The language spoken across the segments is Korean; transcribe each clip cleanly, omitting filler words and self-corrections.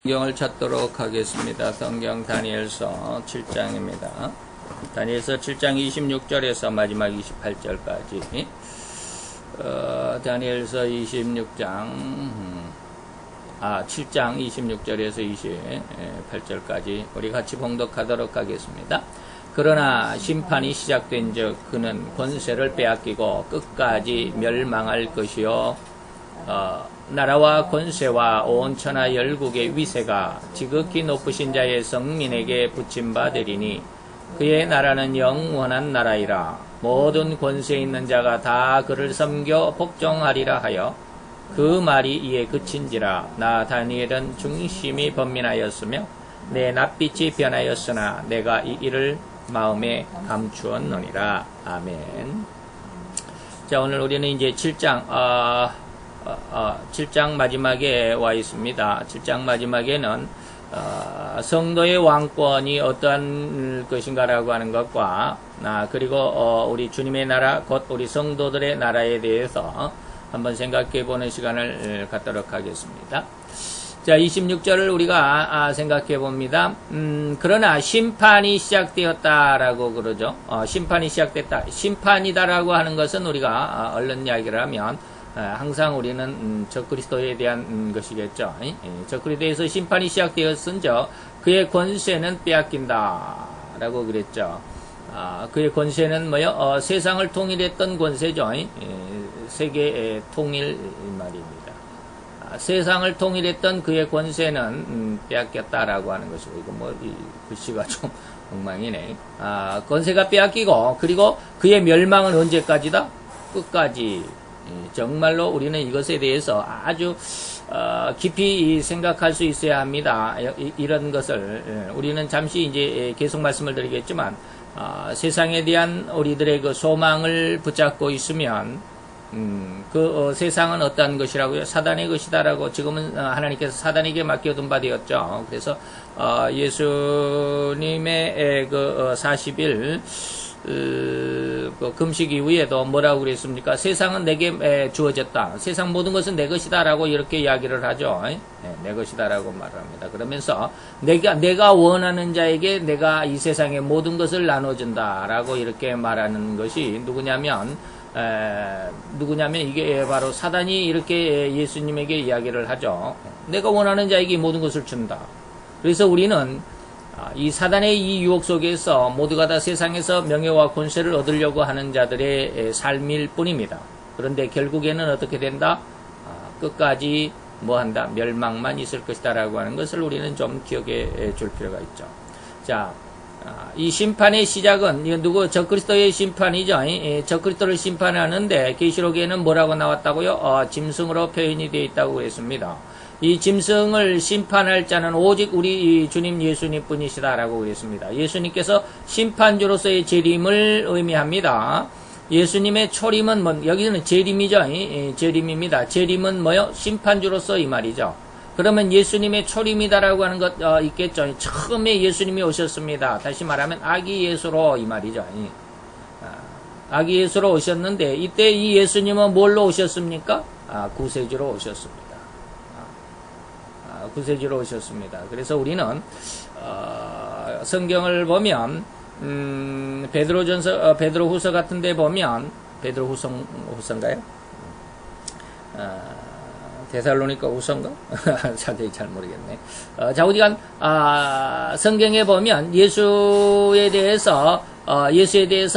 성경을 찾도록 하겠습니다. 성경 다니엘서 7장입니다. 다니엘서 7장 26절에서 마지막 28절까지 다니엘서 7장 26절에서 28절까지 우리 같이 봉독하도록 하겠습니다. 그러나 심판이 시작된 즉 그는 권세를 빼앗기고 끝까지 멸망할 것이요 나라와 권세와 온 천하 열국의 위세가 지극히 높으신 자의 성민에게 붙임바 되리니 그의 나라는 영원한 나라이라. 모든 권세 있는 자가 다 그를 섬겨 복종하리라 하여 그 말이 이에 그친지라. 나 다니엘은 중심이 번민하였으며 내 낯빛이 변하였으나 내가 이 일을 마음에 감추었느니라. 아멘. 자, 오늘 우리는 이제 7장 마지막에 와 있습니다. 7장 마지막에는 성도의 왕권이 어떠한 것인가라고 하는 것과 그리고 우리 주님의 나라 곧 우리 성도들의 나라에 대해서 한번 생각해 보는 시간을 갖도록 하겠습니다. 자, 26절을 우리가 생각해 봅니다. 그러나 심판이 시작되었다라고 그러죠. 심판이 시작됐다. 심판이다라고 하는 것은 우리가 얼른 이야기를 하면 항상 우리는 적그리스도에 대한 것이겠죠. 적그리스도에서 심판이 시작되었은저 그의 권세는 빼앗긴다 라고 그랬죠. 그의 권세는 뭐요? 세상을 통일했던 권세죠. 세계 통일 말입니다. 세상을 통일했던 그의 권세는 빼앗겼다라고 하는 것이고, 이거 이 글씨가 좀 엉망이네. 권세가 빼앗기고, 그리고 그의 멸망은 언제까지다? 끝까지. 정말로 우리는 이것에 대해서 아주 깊이 생각할 수 있어야 합니다. 이런 것을 우리는 잠시 이제 계속 말씀을 드리겠지만 세상에 대한 우리들의 그 소망을 붙잡고 있으면 그 세상은 어떠한 것이라고요? 사단의 것이다라고 지금은 하나님께서 사단에게 맡겨둔 바 되었죠. 그래서 예수님의 그 40일 그 금식 이후에도 뭐라고 그랬습니까? 세상은 내게 주어졌다. 세상 모든 것은 내 것이다 라고 이렇게 이야기를 하죠. 내 것이다 라고 말을 합니다. 그러면서 내가 원하는 자에게 내가 이 세상의 모든 것을 나눠준다 라고 이렇게 말하는 것이 누구냐면 이게 바로 사단이 이렇게 예수님에게 이야기를 하죠. 내가 원하는 자에게 모든 것을 준다. 그래서 우리는 이 사단의 이 유혹 속에서 모두가 다 세상에서 명예와 권세를 얻으려고 하는 자들의 삶일 뿐입니다. 그런데 결국에는 어떻게 된다? 끝까지 뭐한다? 멸망만 있을 것이다 라고 하는 것을 우리는 좀 기억해 줄 필요가 있죠. 자, 이 심판의 시작은 적그리스도의 심판이죠. 적그리스도를 심판하는데 계시록에는 뭐라고 나왔다고요? 짐승으로 표현이 되어 있다고 했습니다. 이 짐승을 심판할 자는 오직 우리 주님 예수님 뿐이시다라고 그랬습니다. 예수님께서 심판주로서의 재림을 의미합니다. 예수님의 초림은 여기는 재림이죠. 재림입니다. 재림은 뭐요? 심판주로서 이 말이죠. 그러면 예수님의 초림이다라고 하는 것 있겠죠. 처음에 예수님이 오셨습니다. 다시 말하면 아기 예수로 이 말이죠. 아기 예수로 오셨는데 이때 이 예수님은 뭘로 오셨습니까? 구세주로 오셨습니다. 구세주로 오셨습니다. 그래서 우리는 성경을 보면 베드로후서 같은 데 보면 베드로후서인가요? 데살로니가 후서인가? 자세히 잘 모르겠네. 자, 우리가 성경에 보면 예수에 대해서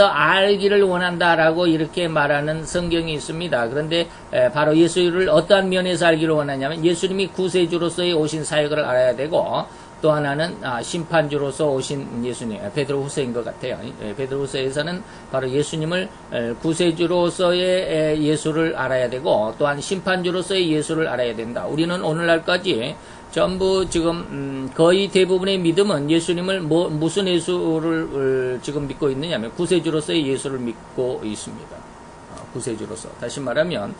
알기를 원한다라고 이렇게 말하는 성경이 있습니다. 그런데 바로 예수를 어떠한 면에서 알기를 원하냐면 예수님이 구세주로서의 오신 사역을 알아야 되고 또 하나는 심판주로서 오신 예수님, 베드로후서인 것 같아요. 베드로후서에서는 바로 예수님을 구세주로서의 예수를 알아야 되고 또한 심판주로서의 예수를 알아야 된다. 우리는 오늘날까지 전부 지금 거의 대부분의 믿음은 예수님을 무슨 예수를 지금 믿고 있느냐면 구세주로서의 예수를 믿고 있습니다. 구세주로서. 다시 말하면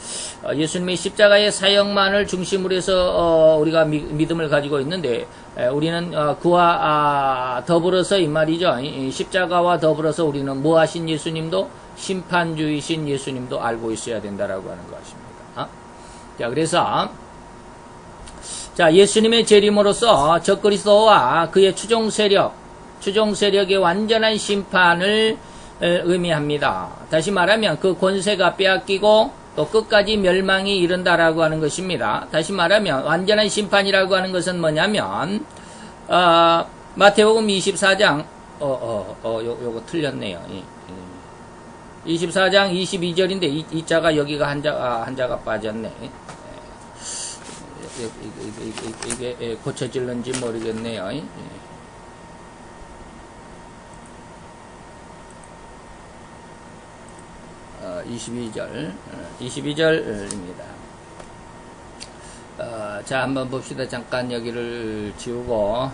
예수님의 십자가의 사역만을 중심으로 해서 우리가 믿음을 가지고 있는데 우리는 그와 더불어서 이 말이죠. 십자가와 더불어서 우리는 뭐 하신 예수님도 심판주이신 예수님도 알고 있어야 된다라고 하는 것입니다. 자, 그래서 자, 예수님의 재림으로써 적그리스도와 그의 추종 세력의 완전한 심판을 의미합니다. 다시 말하면 그 권세가 빼앗기고 또 끝까지 멸망이 이른다라고 하는 것입니다. 다시 말하면 완전한 심판이라고 하는 것은 뭐냐면 마태복음 24장 요거 틀렸네요. 24장 22절인데 이 자가 여기가 한자가 빠졌네. 이게 고쳐질는지 모르겠네요. 22절입니다. 자, 한번 봅시다. 잠깐 여기를 지우고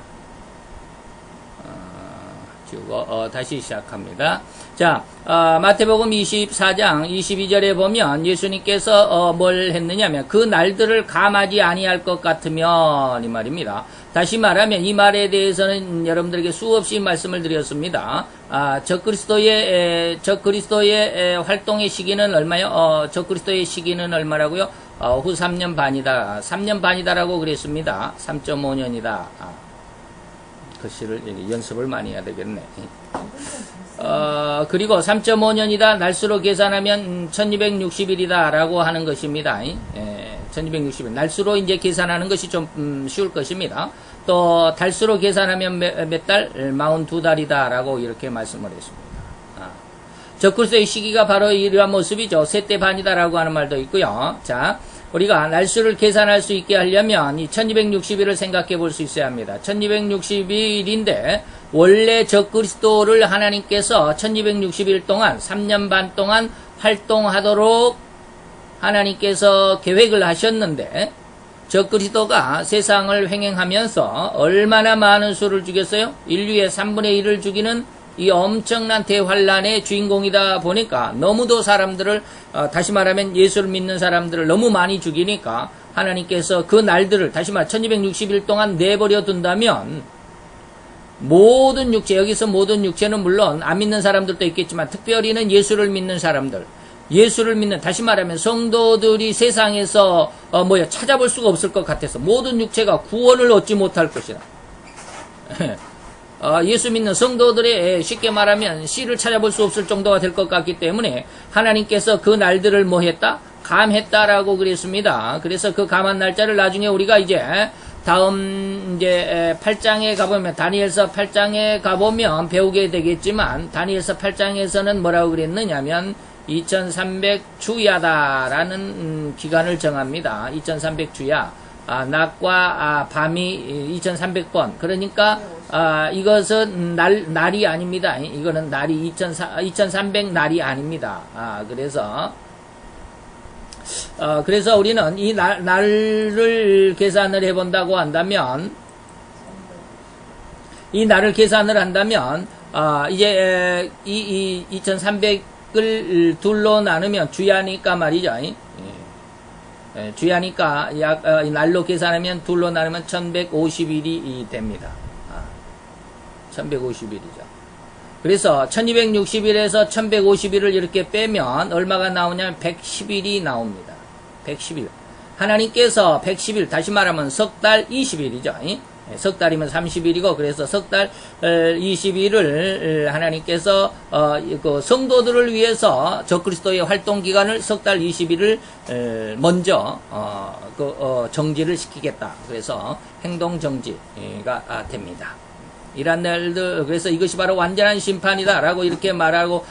다시 시작합니다. 자, 마태복음 24장 22절에 보면 예수님께서 뭘 했느냐면 그 날들을 감하지 아니할 것 같으면 이 말입니다. 다시 말하면 이 말에 대해서는 여러분들에게 수없이 말씀을 드렸습니다. 적그리스도의 활동의 시기는 얼마요? 적그리스도의 시기는 얼마라고요? 후 3년 반이다. 3년 반이다라고 그랬습니다. 3.5년이다. 글씨를 연습을 많이 해야 되겠네. 그리고 3.5년이다. 날수로 계산하면 1260일이다. 라고 하는 것입니다. 1260일. 날수로 이제 계산하는 것이 좀 쉬울 것입니다. 또, 달수로 계산하면 몇 달? 42달이다. 라고 이렇게 말씀을 했습니다. 적그리스도의 시기가 바로 이러한 모습이죠. 세대 반이다. 라고 하는 말도 있고요. 자, 우리가 날수를 계산할 수 있게 하려면 이 1260일을 생각해 볼 수 있어야 합니다. 1260일인데 원래 적그리스도를 하나님께서 1260일 동안 3년 반 동안 활동하도록 하나님께서 계획을 하셨는데 적그리스도가 세상을 횡행하면서 얼마나 많은 수를 죽였어요? 인류의 3분의 1을 죽이는 이 엄청난 대환란의 주인공이다 보니까 너무도 사람들을 다시 말하면 예수를 믿는 사람들을 너무 많이 죽이니까 하나님께서 그 날들을 다시 말해 1260일 동안 내버려 둔다면 모든 육체, 여기서 모든 육체는 물론 안 믿는 사람들도 있겠지만 특별히는 예수를 믿는 사람들, 예수를 믿는 다시 말하면 성도들이 세상에서 찾아볼 수가 없을 것 같아서 모든 육체가 구원을 얻지 못할 것이다. 예수 믿는 성도들의 쉽게 말하면 씨를 찾아볼 수 없을 정도가 될 것 같기 때문에 하나님께서 그 날들을 뭐 했다? 감했다라고 그랬습니다. 그래서 그 감한 날짜를 나중에 우리가 이제 다음 이제 8장에 가보면 다니엘서 8장에 가보면 배우게 되겠지만 다니엘서 8장에서는 뭐라고 그랬느냐면 2300주야다라는 기간을 정합니다. 2300주야. 낮과 밤이 2300번. 그러니까 이것은 날이 아닙니다. 이거는 날이 2300 날이 아닙니다. 그래서 우리는 이 날을 계산을 해본다고 한다면 이 날을 계산을 한다면 이제 이 2300을 둘로 나누면 주야니까 말이죠. 주야니까 날로 계산하면 둘로 나누면 1150일이 됩니다. 1150일이죠. 그래서 1260일에서 1150일을 이렇게 빼면 얼마가 나오냐면 110일이 나옵니다. 110일. 하나님께서 110일, 다시 말하면 석 달 20일이죠. 석 달이면 30일이고, 그래서 석 달 20일을 하나님께서 그 성도들을 위해서 적그리스도의 활동 기간을 석 달 20일을 먼저 정지를 시키겠다. 그래서 행동 정지가 됩니다. 이란 날들, 그래서 이것이 바로 완전한 심판이다라고 이렇게 말하고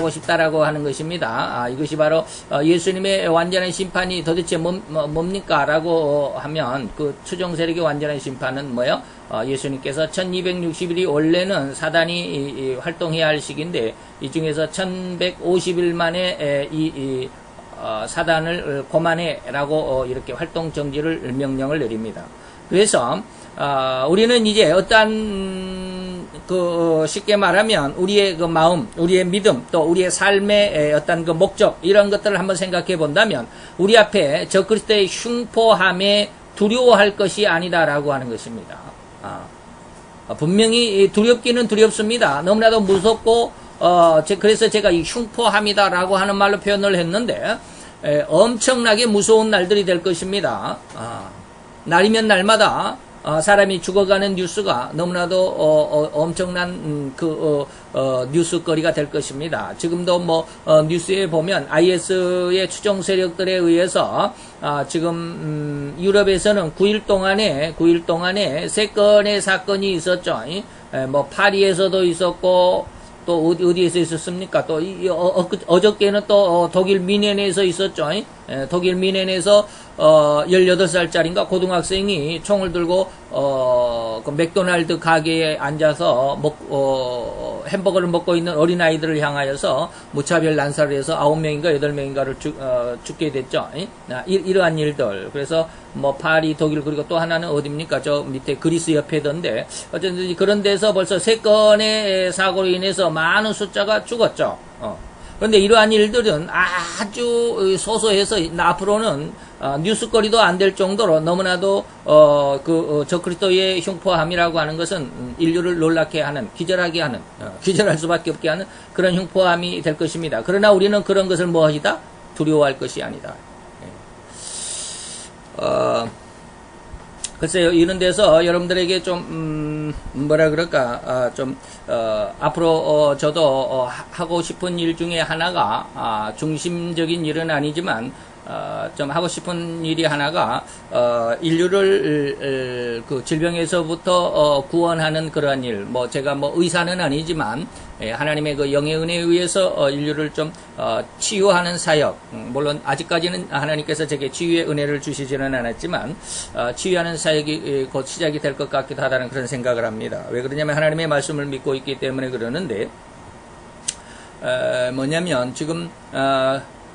싶다라고 하는 것입니다. 이것이 바로 예수님의 완전한 심판이 도대체 뭡니까? 라고 하면 그 추종 세력의 완전한 심판은 뭐예요? 예수님께서 1260일이 원래는 사단이 활동해야 할 시기인데 이 중에서 1150일 만에 사단을 고만해라고 이렇게 활동 정지를 명령을 내립니다. 그래서 우리는 이제 어떠한 쉽게 말하면 우리의 그 마음, 우리의 믿음, 또 우리의 삶의 어떤 그 목적 이런 것들을 한번 생각해 본다면 우리 앞에 적그리스도의 흉포함에 두려워할 것이 아니다라고 하는 것입니다. 분명히 두렵기는 두렵습니다. 너무나도 무섭고 그래서 제가 이 흉포함이다라고 하는 말로 표현을 했는데 엄청나게 무서운 날들이 될 것입니다. 날이면 날마다 사람이 죽어가는 뉴스가 너무나도 엄청난 뉴스거리가 될 것입니다. 지금도 뭐 뉴스에 보면 IS의 추종 세력들에 의해서 지금 유럽에서는 9일 동안에 3건의 사건이 있었죠. 뭐 파리에서도 있었고 또 어디에서 있었습니까? 또 어저께는 또 독일 미넨에서 있었죠. 독일 미넨에서 18살짜리인가 고등학생이 총을 들고 그 맥도날드 가게에 앉아서 햄버거를 먹고 있는 어린아이들을 향하여서 무차별 난사를 해서 9명인가 8명인가를 죽게 됐죠. 이러한 일들. 그래서 뭐 파리, 독일, 그리고 또 하나는 어디입니까? 저 밑에 그리스 옆에던데 어쨌든 그런 데서 벌써 3건의 사고로 인해서 많은 숫자가 죽었죠. 그런데 이러한 일들은 아주 소소해서 앞으로는 뉴스거리도 안 될 정도로 너무나도 적그리스도의 흉포함이라고 하는 것은 인류를 놀랍게 하는, 기절하게 하는, 기절할 수밖에 없게 하는 그런 흉포함이 될 것입니다. 그러나 우리는 그런 것을 뭐하이다? 두려워할 것이 아니다. 글쎄요, 이런 데서 여러분들에게 좀, 뭐라 그럴까, 앞으로, 저도, 하고 싶은 일 중에 하나가, 중심적인 일은 아니지만, 좀 하고 싶은 일이 하나가, 인류를, 그 질병에서부터, 구원하는 그러한 일. 뭐, 제가 뭐 의사는 아니지만, 하나님의 그 영의 은혜에 의해서, 인류를 좀, 치유하는 사역. 물론, 아직까지는 하나님께서 제게 치유의 은혜를 주시지는 않았지만, 치유하는 사역이 곧 시작이 될 것 같기도 하다는 그런 생각을 합니다. 왜 그러냐면, 하나님의 말씀을 믿고 있기 때문에 그러는데, 뭐냐면, 지금,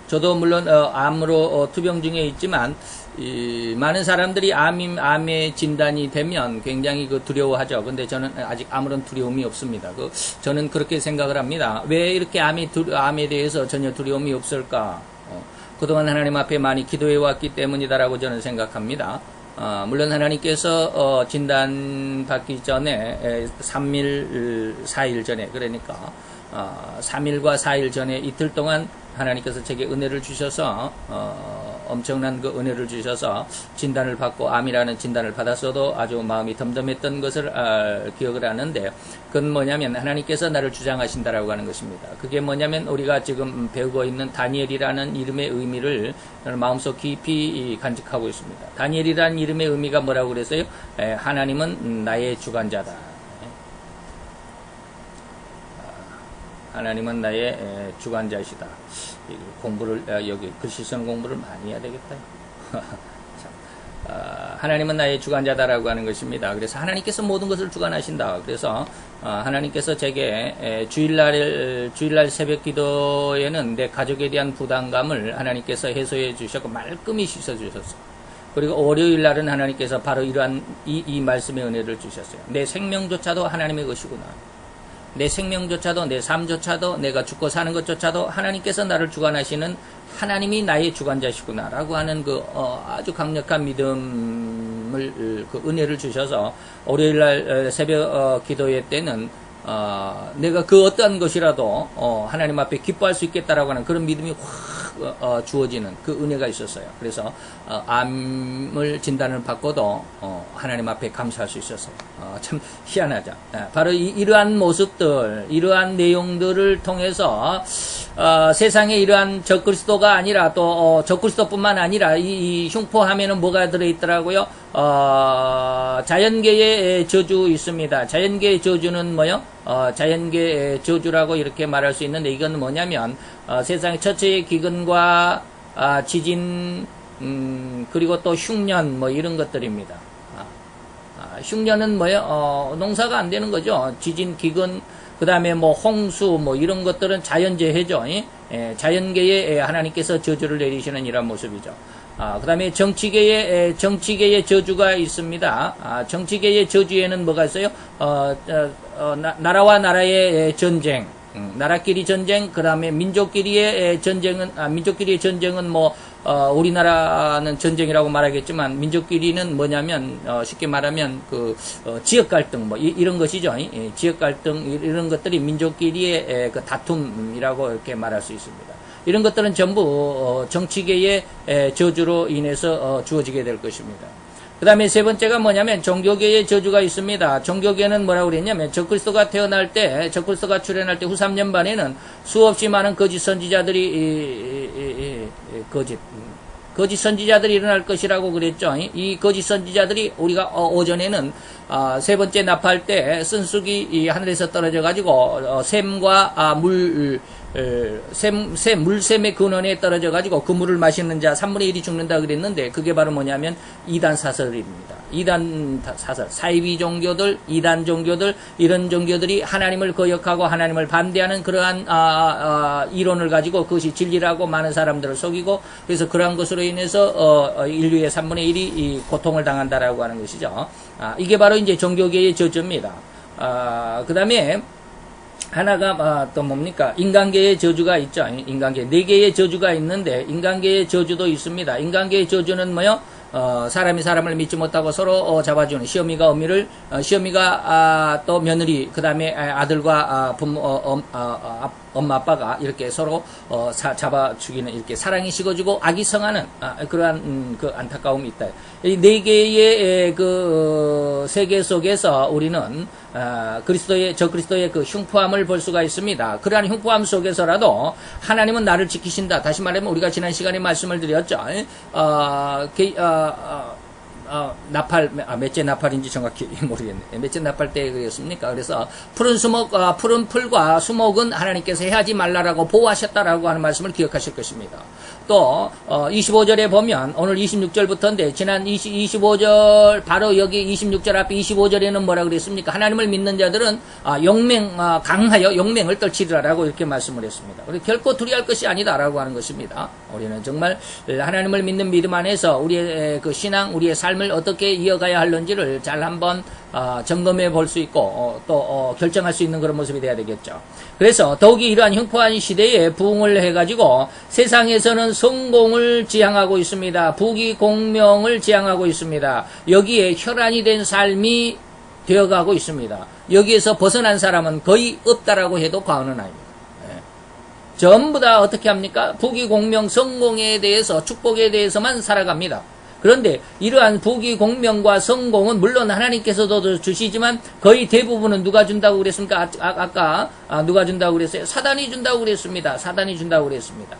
저도 물론 암으로 투병 중에 있지만 많은 사람들이 암의 진단이 되면 굉장히 두려워하죠. 근데 저는 아직 아무런 두려움이 없습니다. 저는 그렇게 생각을 합니다. 왜 이렇게 암에 대해서 전혀 두려움이 없을까? 그동안 하나님 앞에 많이 기도해 왔기 때문이다라고 저는 생각합니다. 물론 하나님께서 진단 받기 전에 3일, 4일 전에, 그러니까 3일과 4일 전에 이틀 동안 하나님께서 제게 은혜를 주셔서 엄청난 그 은혜를 주셔서 진단을 받고 암이라는 진단을 받았어도 아주 마음이 덤덤했던 것을 기억을 하는데, 그건 뭐냐면 하나님께서 나를 주장하신다라고 하는 것입니다. 그게 뭐냐면 우리가 지금 배우고 있는 다니엘이라는 이름의 의미를 저는 마음속 깊이 간직하고 있습니다. 다니엘이라는 이름의 의미가 뭐라고 그랬어요? 하나님은 나의 주관자다. 하나님은 나의 주관자이시다. 공부를, 여기 글씨 쓰는 공부를 많이 해야 되겠다. 하나님은 나의 주관자다라고 하는 것입니다. 그래서 하나님께서 모든 것을 주관하신다. 그래서 하나님께서 제게 주일날 새벽 기도에는 내 가족에 대한 부담감을 하나님께서 해소해 주셨고 말끔히 씻어 주셨어요. 그리고 월요일 날은 하나님께서 바로 이러한 이 말씀의 은혜를 주셨어요. 내 생명조차도 하나님의 것이구나. 내 생명조차도, 내 삶조차도, 내가 죽고 사는 것조차도 하나님께서 나를 주관하시는 하나님이 나의 주관자시구나 라고 하는 아주 강력한 믿음을, 은혜를 주셔서 월요일날 새벽 기도회 때는 내가 그 어떠한 것이라도 하나님 앞에 기뻐할 수 있겠다라고 하는 그런 믿음이 확 주어지는 그 은혜가 있었어요. 그래서 암을 진단을 받고도 하나님 앞에 감사할 수 있었어요. 참 희한하죠. 바로 이러한 모습들, 이러한 내용들을 통해서 세상에 이러한 적그리스도가 아니라 또 적그리스도뿐만 아니라 이 흉포함에는 뭐가 들어있더라고요? 자연계의 저주 있습니다. 자연계의 저주는 뭐요? 자연계의 저주라고 이렇게 말할 수 있는데, 이건 뭐냐면 세상의 처처의 기근과 지진, 그리고 또 흉년 뭐 이런 것들입니다. 흉년은 뭐요? 농사가 안 되는 거죠. 지진, 기근, 그 다음에 뭐 홍수 뭐 이런 것들은 자연재해죠. 자연계에 하나님께서 저주를 내리시는 이런 모습이죠. 그 다음에 정치계의 저주가 있습니다. 정치계의 저주에는 뭐가 있어요? 나라와 나라의 전쟁, 나라끼리 전쟁, 그 다음에 민족끼리의 전쟁은 뭐, 우리나라는 전쟁이라고 말하겠지만, 민족끼리는 뭐냐면, 쉽게 말하면, 지역 갈등, 뭐, 이런 것이죠. 지역 갈등, 이런 것들이 민족끼리의 그 다툼이라고 이렇게 말할 수 있습니다. 이런 것들은 전부, 정치계의 저주로 인해서 주어지게 될 것입니다. 그 다음에 세 번째가 뭐냐면 종교계의 저주가 있습니다. 종교계는 뭐라고 그랬냐면 적그리스도가 태어날 때, 적그리스도가 출현할 때 후 3년 반에는 수없이 많은 거짓 선지자들이 거짓 선지자들이 일어날 것이라고 그랬죠. 이 거짓 선지자들이 우리가 오전에는 세 번째 납할 때 쓴쑥이 하늘에서 떨어져 가지고 샘과 물샘의 근원에 떨어져 가지고 그 물을 마시는 자 3분의 1이 죽는다 그랬는데 그게 바로 뭐냐면 이단 사설입니다. 이단 사설, 사이비 종교들, 이단 종교들, 이런 종교들이 하나님을 거역하고 하나님을 반대하는 그러한 이론을 가지고 그것이 진리라고 많은 사람들을 속이고, 그래서 그러한 것으로 인해서 인류의 3분의 1이 고통을 당한다라고 하는 것이죠. 이게 바로 이제 종교계의 저주입니다. 그 다음에 하나가 또 뭡니까? 인간계의 저주가 있죠. 인간계 4개의 저주가 있는데 인간계의 저주도 있습니다. 인간계의 저주는 뭐요? 사람이 사람을 믿지 못하고 서로 잡아주는, 시어미가 어미를, 시어미가 또 며느리, 그 다음에 아들과 부모, 엄마 아빠가 이렇게 서로 잡아 죽이는, 이렇게 사랑이 식어지고 악이 성하는 그러한 그 안타까움이 있다. 이 4개의 그 세계 속에서 우리는 적그리스도의 그 흉포함을 볼 수가 있습니다. 그러한 흉포함 속에서라도 하나님은 나를 지키신다. 다시 말하면 우리가 지난 시간에 말씀을 드렸죠. 나팔, 몇째 나팔인지 정확히 모르겠네. 몇째 나팔 때 그랬습니까? 그래서 푸른 풀과 수목은 하나님께서 해하지 말라라고 보호하셨다라고 하는 말씀을 기억하실 것입니다. 또 25절에 보면 오늘 26절부터인데 지난 25절 바로 여기 26절 앞에 25절에는 뭐라 그랬습니까? 하나님을 믿는 자들은 강하여 용맹을 떨치리라라고 이렇게 말씀을 했습니다. 우리 결코 두려워할 것이 아니다라고 하는 것입니다. 우리는 정말 하나님을 믿는 믿음 안에서 우리의 그 신앙, 우리의 삶을 어떻게 이어가야 할는지를 잘 한번 점검해 볼 수 있고 또 결정할 수 있는 그런 모습이 돼야 되겠죠. 그래서 더욱이 이러한 흉포한 시대에 부흥을 해가지고 세상에서는 성공을 지향하고 있습니다. 부귀 공명을 지향하고 있습니다. 여기에 혈안이 된 삶이 되어가고 있습니다. 여기에서 벗어난 사람은 거의 없다라고 해도 과언은 아닙니다. 전부 다 어떻게 합니까? 부귀 공명 성공에 대해서, 축복에 대해서만 살아갑니다. 그런데 이러한 부귀 공명과 성공은 물론 하나님께서도 주시지만 거의 대부분은 누가 준다고 그랬습니까? 아까 누가 준다고 그랬어요? 사단이 준다고 그랬습니다. 사단이 준다고 그랬습니다.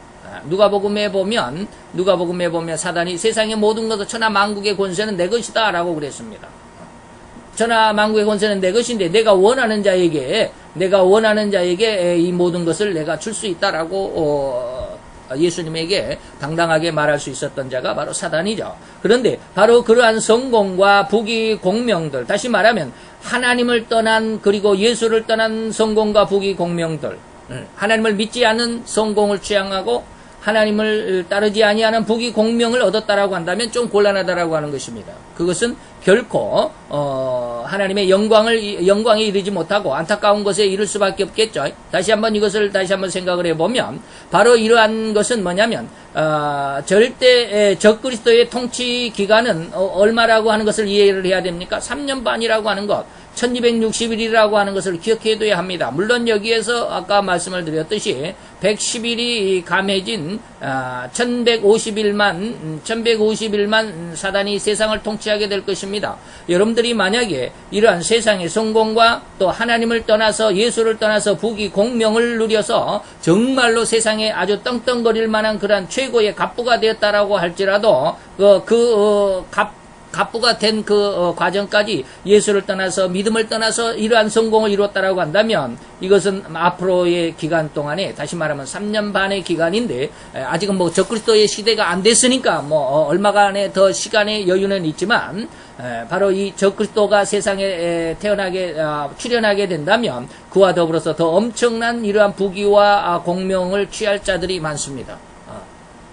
누가복음에 보면 사단이 세상의 모든 것을 천하 만국의 권세는 내 것이다 라고 그랬습니다. 천하 만국의 권세는 내 것인데 내가 원하는 자에게 이 모든 것을 내가 줄 수 있다라고 예수님에게 당당하게 말할 수 있었던 자가 바로 사단이죠. 그런데 바로 그러한 성공과 부귀 공명들, 다시 말하면 하나님을 떠난, 그리고 예수를 떠난 성공과 부귀 공명들, 하나님을 믿지 않은 성공을 취향하고 하나님을 따르지 아니하는 부귀 공명을 얻었다라고 한다면 좀 곤란하다라고 하는 것입니다. 그것은 결코 하나님의 영광에 이르지 못하고 안타까운 것에 이를 수밖에 없겠죠. 다시 한번 이것을 생각을 해보면 바로 이러한 것은 뭐냐면 절대 적그리스도의 통치 기간은 얼마라고 하는 것을 이해를 해야 됩니까? 3년 반이라고 하는 것, 1260일이라고 하는 것을 기억해둬야 합니다. 물론 여기에서 아까 말씀을 드렸듯이 110일이 감해진 1150일만 사단이 세상을 통치하게 될 것입니다. 여러분들이 만약에 이러한 세상의 성공과 또 하나님을 떠나서 예수를 떠나서 부귀 공명을 누려서 정말로 세상에 아주 떵떵거릴 만한 그러한 최고의 갑부가 되었다라고 할지라도 갑부가 된 그 과정까지 예수를 떠나서 믿음을 떠나서 이러한 성공을 이뤘다라고 한다면 이것은 앞으로의 기간 동안에 다시 말하면 3년 반의 기간인데 아직은 뭐 적그리스도의 시대가 안 됐으니까 뭐 얼마간의 더 시간의 여유는 있지만 바로 이 적그리스도가 세상에 출현하게 된다면 그와 더불어서 더 엄청난 이러한 부귀와 공명을 취할 자들이 많습니다.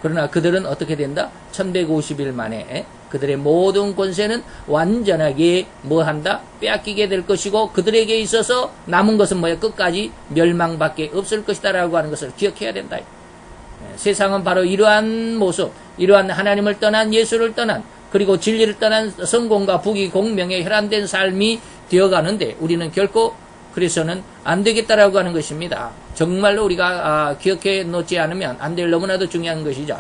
그러나 그들은 어떻게 된다? 1150일 만에 그들의 모든 권세는 완전하게 뭐한다? 빼앗기게 될 것이고 그들에게 있어서 남은 것은 뭐야? 끝까지 멸망밖에 없을 것이다 라고 하는 것을 기억해야 된다. 세상은 바로 이러한 모습, 이러한 하나님을 떠난 예수를 떠난 그리고 진리를 떠난 성공과 부귀 공명에 혈안된 삶이 되어가는데 우리는 결코 그래서는 안 되겠다라고 하는 것입니다. 정말로 우리가 기억해 놓지 않으면 안 될 너무나도 중요한 것이죠.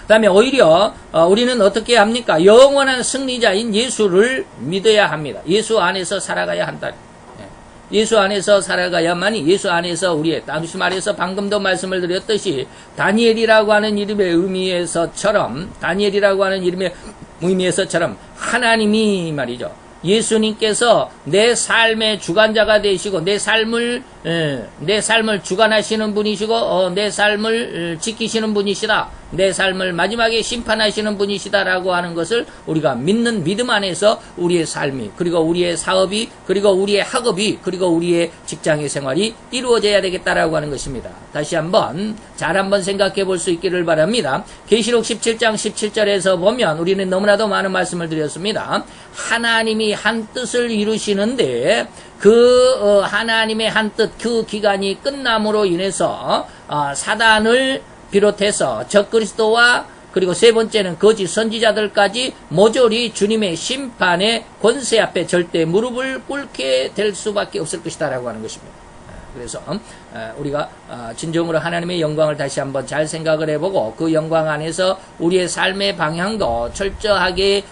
그 다음에 오히려 우리는 어떻게 합니까? 영원한 승리자인 예수를 믿어야 합니다. 예수 안에서 살아가야 한다. 예수 안에서 살아가야만이 예수 안에서 우리의 다시 말해서 방금도 말씀을 드렸듯이 다니엘이라고 하는 이름의 의미에서처럼 하나님이 말이죠. 예수님께서 내 삶의 주관자가 되시고 내 삶을 주관하시는 분이시고 내 삶을 지키시는 분이시다. 내 삶을 마지막에 심판하시는 분이시다라고 하는 것을 우리가 믿는 믿음 안에서 우리의 삶이 그리고 우리의 사업이 그리고 우리의 학업이 그리고 우리의 직장의 생활이 이루어져야 되겠다라고 하는 것입니다. 다시 한번 잘 한번 생각해 볼 수 있기를 바랍니다. 계시록 17장 17절에서 보면 우리는 너무나도 많은 말씀을 드렸습니다. 하나님이 한 뜻을 이루시는데 그 하나님의 한 뜻 그 기간이 끝남으로 인해서 사단을 비롯해서 적그리스도와 그리고 세 번째는 거짓 선지자들까지 모조리 주님의 심판의 권세 앞에 절대 무릎을 꿇게 될 수밖에 없을 것이다라고 하는 것입니다. 그래서 우리가 진정으로 하나님의 영광을 다시 한번 잘 생각을 해보고 그 영광 안에서 우리의 삶의 방향도 철저하게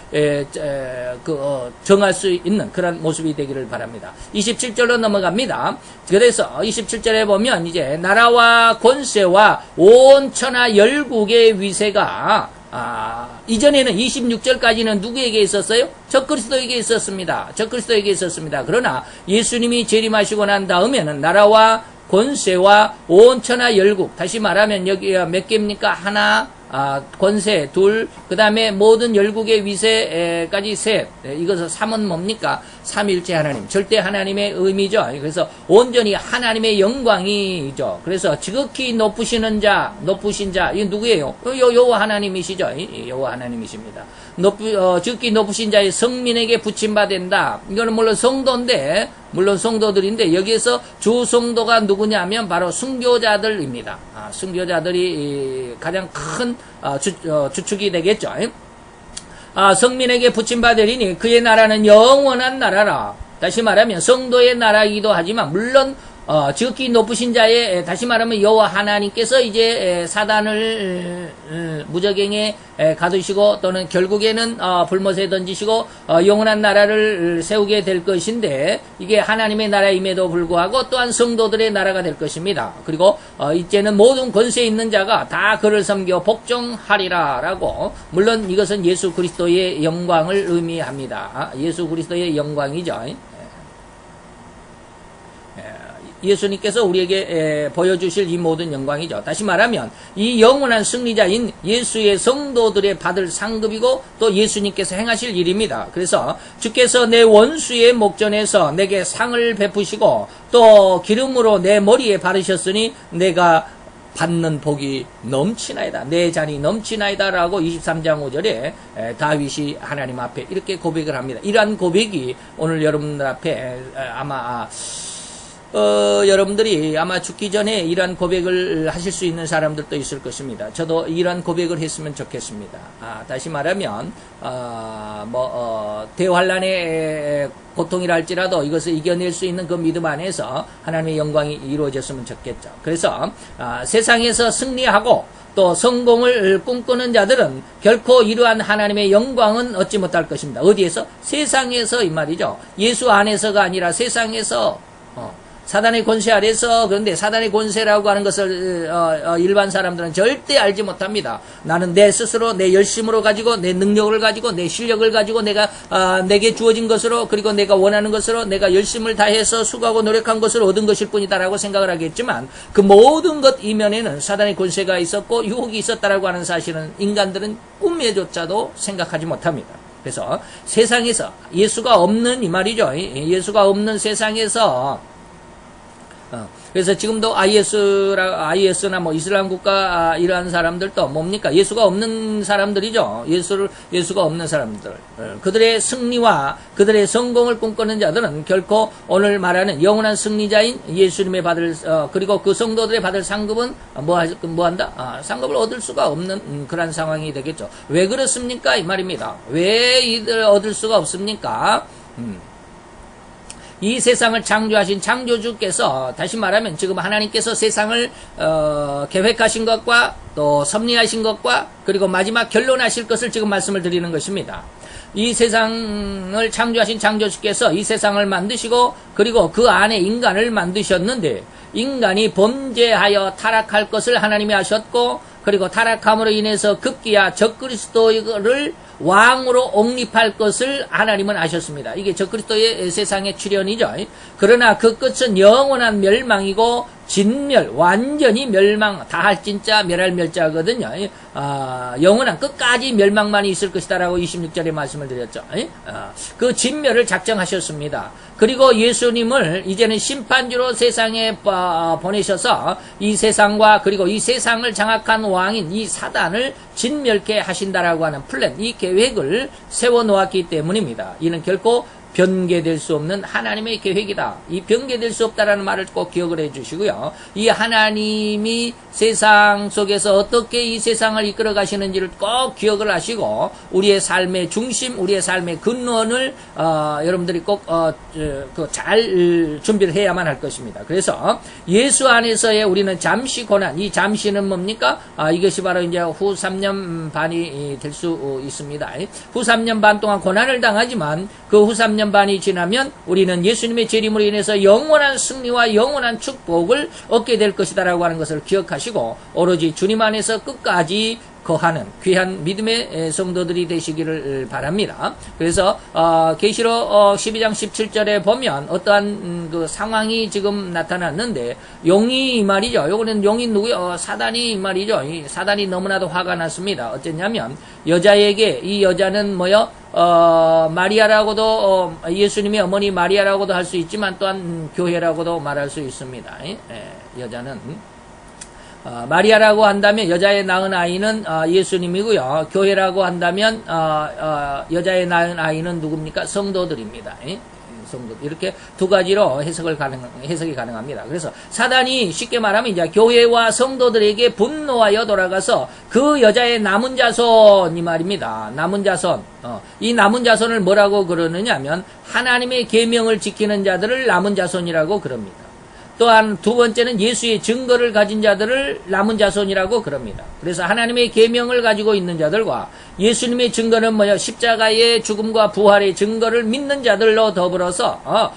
정할 수 있는 그런 모습이 되기를 바랍니다. 27절로 넘어갑니다. 그래서 27절에 보면 이제 나라와 권세와 온 천하 열국의 위세가 이전에는 26절까지는 누구에게 있었어요? 적그리스도에게 있었습니다. 그러나 예수님이 재림하시고 난 다음에는 나라와 권세와 온 천하 열국, 다시 말하면 여기가 몇 개입니까? 하나, 권세, 둘, 그 다음에 모든 열국의 위세까지 셋. 이것은 3은 뭡니까? 삼일체 하나님, 절대 하나님의 의미죠. 그래서 온전히 하나님의 영광이죠. 그래서 지극히 높으신 자, 이게 누구예요? 여호와 하나님이시죠. 여호와 하나님이십니다. 지극히 높으신 자의 성민에게 붙임받는다. 이거는 물론 성도들인데 여기에서 주 성도가 누구냐면 바로 순교자들입니다. 순교자들이 가장 큰 주축이 되겠죠. 성민에게 붙임받으리니 그의 나라는 영원한 나라라. 다시 말하면 성도의 나라이기도 하지만 물론 지극히 높으신 자의 다시 말하면 여호와 하나님께서 이제 사단을 무저갱에 가두시고 또는 결국에는 불못에 던지시고 영원한 나라를 세우게 될 것인데 이게 하나님의 나라임에도 불구하고 또한 성도들의 나라가 될 것입니다. 그리고 이제는 모든 권세 있는 자가 다 그를 섬겨 복종하리라라고 물론 이것은 예수 그리스도의 영광을 의미합니다. 예수 그리스도의 영광이죠. 예수님께서 우리에게 보여주실 이 모든 영광이죠. 다시 말하면 이 영원한 승리자인 예수의 성도들의 받을 상급이고 또 예수님께서 행하실 일입니다. 그래서 주께서 내 원수의 목전에서 내게 상을 베푸시고 또 기름으로 내 머리에 바르셨으니 내가 받는 복이 넘치나이다. 내 잔이 넘치나이다. 라고 23장 5절에 다윗이 하나님 앞에 이렇게 고백을 합니다. 이러한 고백이 오늘 여러분들 앞에 아마 여러분들이 아마 죽기 전에 이러한 고백을 하실 수 있는 사람들도 있을 것입니다. 저도 이러한 고백을 했으면 좋겠습니다. 다시 말하면, 대환란의 고통이라 할지라도 이것을 이겨낼 수 있는 그 믿음 안에서 하나님의 영광이 이루어졌으면 좋겠죠. 그래서, 세상에서 승리하고 또 성공을 꿈꾸는 자들은 결코 이러한 하나님의 영광은 얻지 못할 것입니다. 어디에서? 세상에서 이 말이죠. 예수 안에서가 아니라 세상에서, 사단의 권세 아래서 그런데 사단의 권세라고 하는 것을 일반 사람들은 절대 알지 못합니다. 나는 내 스스로 내 열심으로 가지고 내 능력을 가지고 내 실력을 가지고 내게 주어진 것으로 그리고 내가 원하는 것으로 내가 열심을 다해서 수고하고 노력한 것을 얻은 것일 뿐이다라고 생각을 하겠지만 그 모든 것 이면에는 사단의 권세가 있었고 유혹이 있었다라고 하는 사실은 인간들은 꿈에조차도 생각하지 못합니다. 그래서 세상에서 예수가 없는 이 말이죠. 예수가 없는 세상에서 그래서 지금도 IS나 뭐 이슬람 국가 이러한 사람들도 뭡니까? 예수가 없는 사람들이죠. 예수가 없는 사람들. 그들의 승리와 그들의 성공을 꿈꾸는 자들은 결코 오늘 말하는 영원한 승리자인 예수님의 받을 그리고 그 성도들의 받을 상급은 뭐한다? 상급을 얻을 수가 없는 그런 상황이 되겠죠. 왜 그렇습니까? 이 말입니다. 왜 이들 얻을 수가 없습니까? 이 세상을 창조하신 창조주께서, 다시 말하면 지금 하나님께서 세상을 계획하신 것과 또 섭리하신 것과 그리고 마지막 결론하실 것을 지금 말씀을 드리는 것입니다. 이 세상을 창조하신 창조주께서 이 세상을 만드시고 그리고 그 안에 인간을 만드셨는데, 인간이 범죄하여 타락할 것을 하나님이 아셨고, 그리고 타락함으로 인해서 급기야 적그리스도를 왕으로 옹립할 것을 하나님은 아셨습니다. 이게 적그리스도의 세상의 출현이죠. 그러나 그 끝은 영원한 멸망이고 진멸, 완전히 멸망, 다할 진짜 멸할 멸자거든요. 영원한 끝까지 멸망만 있을 것이다라고 26절에 말씀을 드렸죠. 그 진멸을 작정하셨습니다. 그리고 예수님을 이제는 심판주로 세상에 보내셔서 이 세상과 그리고 이 세상을 장악한 왕인 이 사단을 진멸케 하신다라고 하는 플랜, 이 계획을 세워놓았기 때문입니다. 이는 결코 변개될 수 없는 하나님의 계획이다. 이 변개될 수 없다라는 말을 꼭 기억을 해주시고요. 이 하나님이 세상 속에서 어떻게 이 세상을 이끌어 가시는지를 꼭 기억을 하시고, 우리의 삶의 중심, 우리의 삶의 근원을 여러분들이 꼭 잘 준비를 해야만 할 것입니다. 그래서 예수 안에서의 우리는 잠시 고난, 이 잠시는 뭡니까? 이것이 바로 이제 후 3년 반이 될 수 있습니다. 후 3년 반 동안 고난을 당하지만 그 후 3년 반이 지나면 우리는 예수님의 재림으로 인해서 영원한 승리와 영원한 축복을 얻게 될 것이다라고 하는 것을 기억하시고, 오로지 주님 안에서 끝까지 거하는 귀한 믿음의 성도들이 되시기를 바랍니다. 그래서 계시록 12장 17절에 보면 어떠한 그 상황이 지금 나타났는데, 용이 이 말이죠. 요거는 용이 누구요? 사단이 이 말이죠. 이 사단이 너무나도 화가 났습니다. 어쨌냐면 여자에게, 이 여자는 뭐요? 마리아라고도 예수님의 어머니 마리아라고도 할 수 있지만 또한 교회라고도 말할 수 있습니다. 여자는 마리아라고 한다면 여자의 낳은 아이는 예수님이고요. 교회라고 한다면 여자의 낳은 아이는 누굽니까? 성도들입니다. 성도. 이렇게 두 가지로 해석이 가능합니다. 그래서 사단이 쉽게 말하면 이제 교회와 성도들에게 분노하여 돌아가서 그 여자의 남은 자손, 이 말입니다. 남은 자손. 이 남은 자손을 뭐라고 그러느냐 하면 하나님의 계명을 지키는 자들을 남은 자손이라고 그럽니다. 또한 두 번째는 예수의 증거를 가진 자들을 남은 자손이라고 그럽니다. 그래서 하나님의 계명을 가지고 있는 자들과 예수님의 증거는 뭐냐? 십자가의 죽음과 부활의 증거를 믿는 자들로 더불어서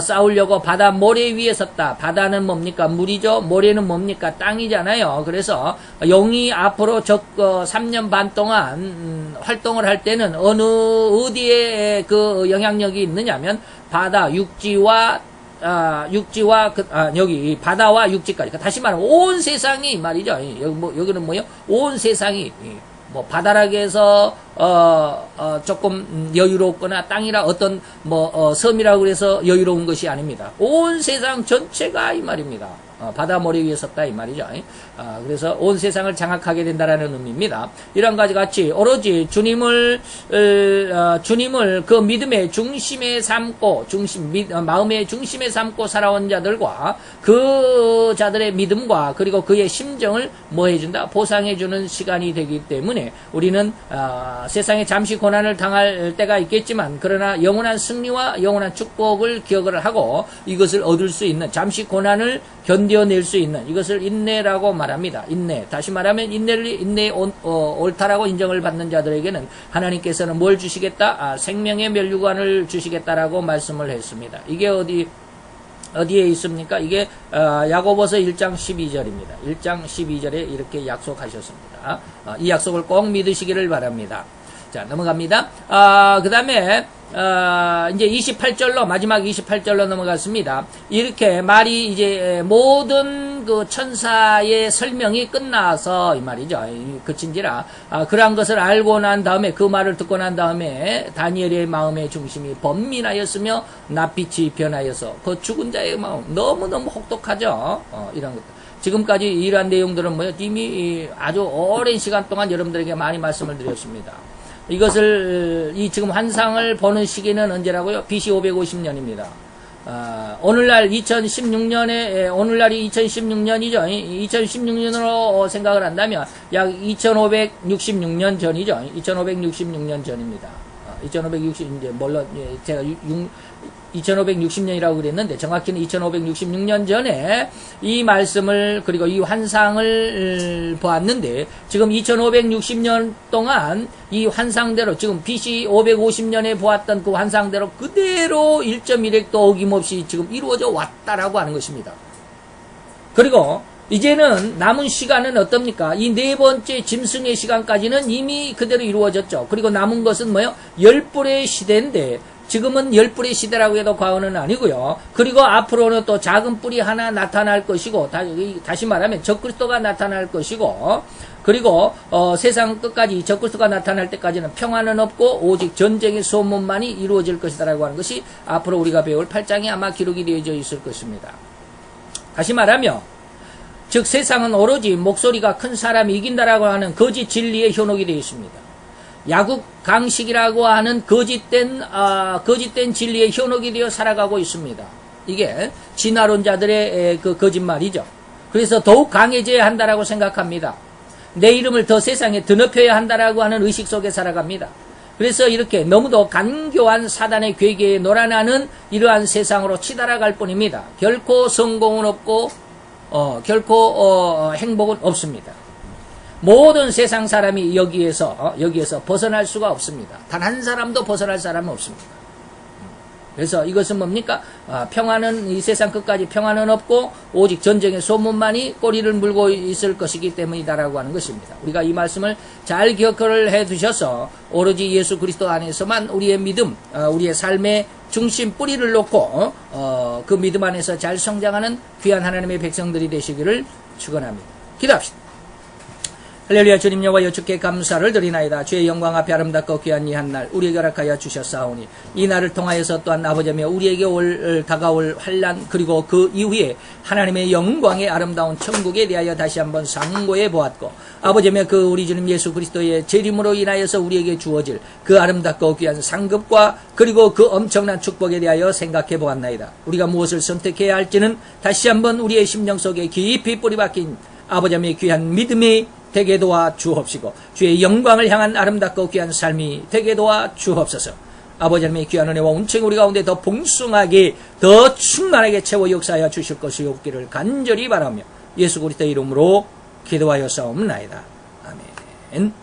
싸우려고 바다 모래 위에 섰다. 바다는 뭡니까? 물이죠. 모래는 뭡니까? 땅이잖아요. 그래서 용이 앞으로 3년 반 동안 활동을 할 때는 어디에 그 영향력이 있느냐면 바다, 육지와 여기 바다와 육지까지. 다시 말하면 온 세상이 말이죠. 여기는 뭐요? 온 세상이 바다락에서 조금 여유롭거나 땅이라 어떤 섬이라고 그래서 여유로운 것이 아닙니다. 온 세상 전체가 이 말입니다. 바다 모래 위에 섰다 이 말이죠. 그래서 온 세상을 장악하게 된다라는 의미입니다. 이런 가지 같이 오로지 주님을 그 믿음의 중심에 삼고 마음의 중심에 삼고 살아온 자들과 그 자들의 믿음과 그리고 그의 심정을 뭐 해준다? 보상해주는 시간이 되기 때문에 우리는 세상에 잠시 고난을 당할 때가 있겠지만, 그러나 영원한 승리와 영원한 축복을 기억을 하고 이것을 얻을 수 있는, 잠시 고난을 견뎌낼 수 있는 이것을 인내라고 말합니다. 인내. 다시 말하면 인내의 옳다라고 인정을 받는 자들에게는 하나님께서는 뭘 주시겠다? 생명의 면류관을 주시겠다라고 말씀을 했습니다. 이게 어디에 있습니까? 이게 야고보서 1장 12절입니다. 1장 12절에 이렇게 약속하셨습니다. 이 약속을 꼭 믿으시기를 바랍니다. 자, 넘어갑니다. 그 다음에 이제 28절로, 마지막 28절로 넘어갔습니다. 이렇게 말이 이제 모든 그 천사의 설명이 끝나서 이 말이죠. 그친지라 그러한 것을 알고 난 다음에, 그 말을 듣고 난 다음에 다니엘의 마음의 중심이 번민하였으며 낯빛이 변하여서 그 죽은 자의 마음 너무너무 혹독하죠. 이런 것들. 지금까지 이러한 내용들은 뭐예요? 이미 아주 오랜 시간 동안 여러분들에게 많이 말씀을 드렸습니다. 이것을, 지금 환상을 보는 시기는 언제라고요? BC 550년입니다. 오늘날 2016년에, 오늘날이 2016년이죠. 2016년으로 생각을 한다면 약 2566년 전이죠. 2566년 전입니다. 2560, 이제, 물론, 제가 2560년이라고 그랬는데, 정확히는 2566년 전에 이 말씀을, 그리고 이 환상을 보았는데, 지금 2560년 동안 이 환상대로, 지금 BC 550년에 보았던 그 환상대로 그대로 1.1획도 어김없이 지금 이루어져 왔다라고 하는 것입니다. 그리고, 이제는 남은 시간은 어떻습니까? 이 네 번째 짐승의 시간까지는 이미 그대로 이루어졌죠. 그리고 남은 것은 뭐요? 열불의 시대인데 지금은 열불의 시대라고 해도 과언은 아니고요. 그리고 앞으로는 또 작은 뿔이 하나 나타날 것이고 다시 말하면 적그리스도가 나타날 것이고 그리고 세상 끝까지 적그리스도가 나타날 때까지는 평화는 없고 오직 전쟁의 소문만이 이루어질 것이다라고 하는 것이 앞으로 우리가 배울 8장에 아마 기록이 되어져 있을 것입니다. 다시 말하면 즉 세상은 오로지 목소리가 큰 사람이 이긴다라고 하는 거짓 진리의 현혹이 되어 있습니다. 야국 강식이라고 하는 거짓된 진리의 현혹이 되어 살아가고 있습니다. 이게 진화론자들의 그 거짓말이죠. 그래서 더욱 강해져야 한다라고 생각합니다. 내 이름을 더 세상에 드높여야 한다라고 하는 의식 속에 살아갑니다. 그래서 이렇게 너무도 간교한 사단의 괴계에 놀아나는 이러한 세상으로 치달아갈 뿐입니다. 결코 성공은 없고 결코 행복은 없습니다. 모든 세상 사람이 여기에서 벗어날 수가 없습니다. 단 한 사람도 벗어날 사람은 없습니다. 그래서 이것은 뭡니까? 평화는 이 세상 끝까지 평화는 없고 오직 전쟁의 소문만이 꼬리를 물고 있을 것이기 때문이다라고 하는 것입니다. 우리가 이 말씀을 잘 기억을 해두셔서 오로지 예수 그리스도 안에서만 우리의 믿음, 우리의 삶의 중심 뿌리를 놓고 그 믿음 안에서 잘 성장하는 귀한 하나님의 백성들이 되시기를 축원합니다. 기도합시다. 할렐루야. 주님 여호와여 주께 감사를 드리나이다. 주의 영광 앞에 아름답고 귀한 이 한 날 우리에게 허락하여 주셨사오니 이 날을 통하여서 또한 아버지며 우리에게 다가올 환난 그리고 그 이후에 하나님의 영광의 아름다운 천국에 대하여 다시 한번 상고해 보았고 아버지며 그 우리 주님 예수 그리스도의 재림으로 인하여서 우리에게 주어질 그 아름답고 귀한 상급과 그리고 그 엄청난 축복에 대하여 생각해 보았나이다. 우리가 무엇을 선택해야 할지는 다시 한번 우리의 심령 속에 깊이 뿌리박힌 아버지의 귀한 믿음이 되게 도와 주옵시고 주의 영광을 향한 아름답고 귀한 삶이 되게 도와 주옵소서. 아버지 하나님의 귀한 은혜와 온층 우리 가운데 더 풍성하게 더 충만하게 채워 역사하여 주실 것이 없기를 간절히 바라며 예수 그리스도의 이름으로 기도하여 싸움나이다. 아멘.